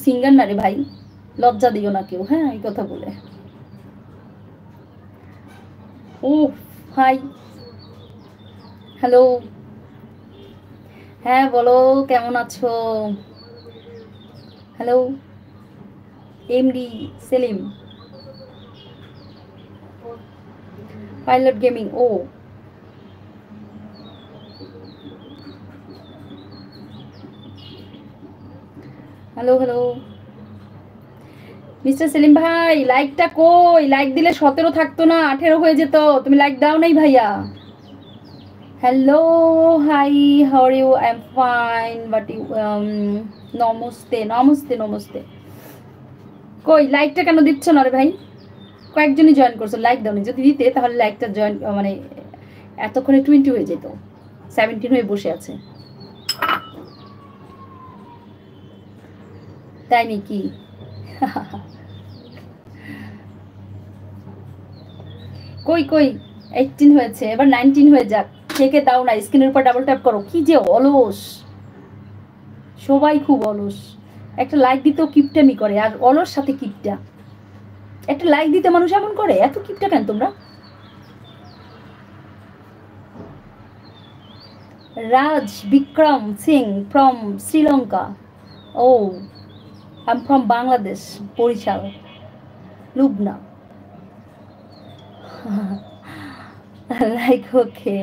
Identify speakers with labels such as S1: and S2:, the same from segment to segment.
S1: Singer না রে ভাই, লজ্জা দিও না কেউ, হ্যাঁ এই কথা বলে। ও হাই, হ্যালো, হ্যাঁ বলো কেমন আছো? Hello MD Selim, pilot gaming. ও হ্যালো হ্যালো মিস্টার সেলিম ভাই, লাইকটা কই? লাইক দিলে 17 থাকতো না, 18 হয়ে যেত। তুমি লাইক দাও নাই ভাইয়া? Hello hi, how are you? I am fine, but you namaste namaste namaste. কই লাইকটা কেন দিচ্ছ না রে ভাই? কয়েকজনই জয়েন করছো, লাইক দাও নি। যদি দিতে তাহলে লাইকটা জয়েন মানে এতক্ষণে 20 হয়ে যেত, 17 হয়ে বসে আছে। তাই নাকি? কই কই 18 হয়েছে, এবার 19 হয়ে যাক। কে দাও না, স্ক্রিনের উপর ডাবল ট্যাপ করো। কি যে অলস, সবাই খুব অলস। একটা লাইক দিতেও কিপটামি করে, আর অলস সাথে কিপটা। একটা লাইক দিতে মানুষ এমন করে, এত কিপটা কেন তোমরা? রাজ বিক্রম সিং ফ্রম শ্রীলঙ্কা। ও I am from Bangladesh, Barishal, Lubna. Like okay,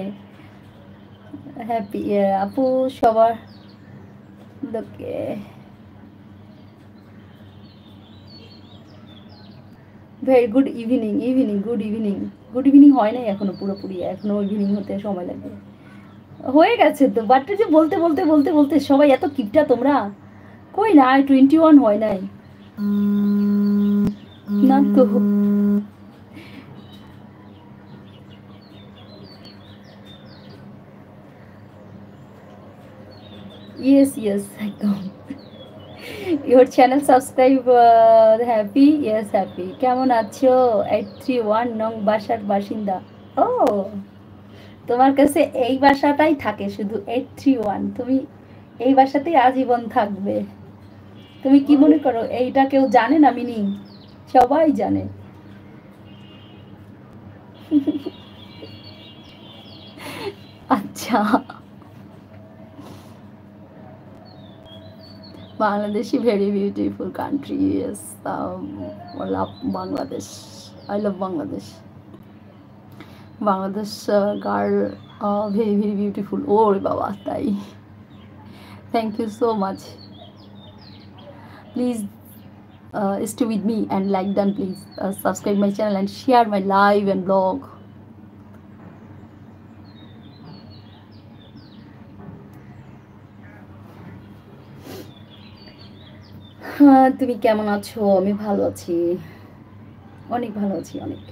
S1: happy আপু সবার লোকে। Very good evening, evening good evening. Good evening হয় নাই এখনো পুরোপুরি, এখনো ইভিনিং হতে সময় লাগবে। হয়ে গেছে তো, বাট যে বলতে বলতে বলতে বলতে সবাই এত কিপটা তোমরা। কই না 21 হয় নাই না তো। ইয়েস ইয়েস একদম। Your channel subscribe happy, yes happy. কেমন আছো? 831 নং বাসার বাসিন্দা। ও তোমার কাছে এই বাসাটাই থাকে শুধু 831, তুমি এই বাসাতেই আজীবন থাকবে। তুমি কি মনে করো এইটা কেউ জানে না মিনিং? সবাই জানে। আচ্ছা, Bangladeshi very beautiful country, yes. Love Bangladesh, I love Bangladesh. Bangladesh girl very very beautiful. ওরে বাবা তাই? Thank you so much. Please stay with me and like done. Please subscribe my channel and share my live and blog. তুমি কেমন আছো? আমি ভালো আছি, অনেক ভালো আছি, অনেক।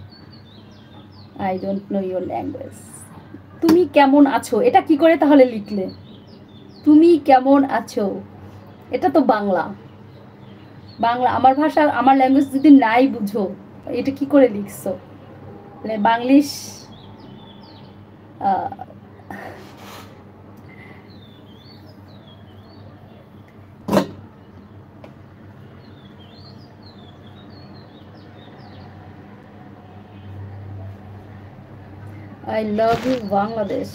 S1: I don't know your language. তুমি কেমন আছো এটা কি করে তাহলে লিখলে? তুমি কেমন আছো, এটা তো বাংলা। বাংলা আমার ভাষা, আমার ল্যাঙ্গুয়েজ যদি নাই বুঝো, এটা কি করে লিখছো? মানে Banglish. I love you Bangladesh.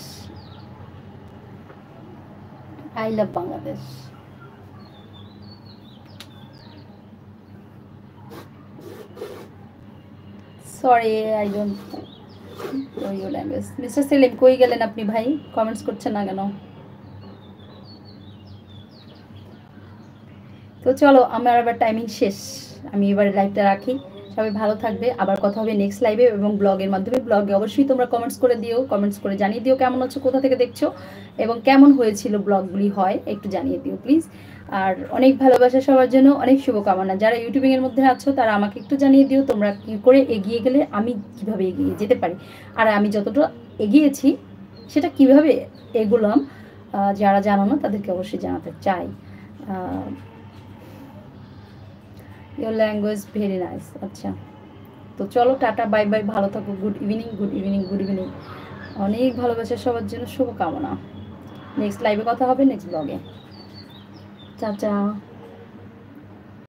S1: I love Bangladesh. Sorry, I don't know your language. Mr. Selim, কই গেলেন আপনি ভাই? কমেন্টস করছেন না কেন? তো চলো, আমার আবার টাইমিং শেষ, আমি এবার লাইভটা রাখি। সবাই ভালো থাকবে, আবার কথা হবে নেক্সট লাইভে এবং ব্লগের মাধ্যমে। ব্লগে অবশ্যই তোমরা কমেন্টস করে দিও, কমেন্টস করে জানিয়ে দিও কেমন আছো, কোথা থেকে দেখছো এবং কেমন হয়েছিল ব্লগগুলি হয় একটু জানিয়ে দিও প্লিজ। আর অনেক ভালোবাসা সবার জন্য, অনেক শুভকামনা। যারা ইউটিউবিংয়ের মধ্যে আছো তারা আমাকে একটু জানিয়ে দিও তোমরা কী করে এগিয়ে গেলে আমি কিভাবে এগিয়ে যেতে পারি, আর আমি যতটা এগিয়েছি সেটা কিভাবে এগোলাম, যারা জানো না তাদেরকে অবশ্যই জানাতে চাই। Your language very nice. আচ্ছা, তো চলো টাটা, বাই বাই, ভালো থাকো। Good evening, good evening, good evening. অনেক ভালোবাসা সবার জন্য, শুভকামনা। নেক্সট লাইভে কথা হবে, নেক্সট ব্লগে। চা চা।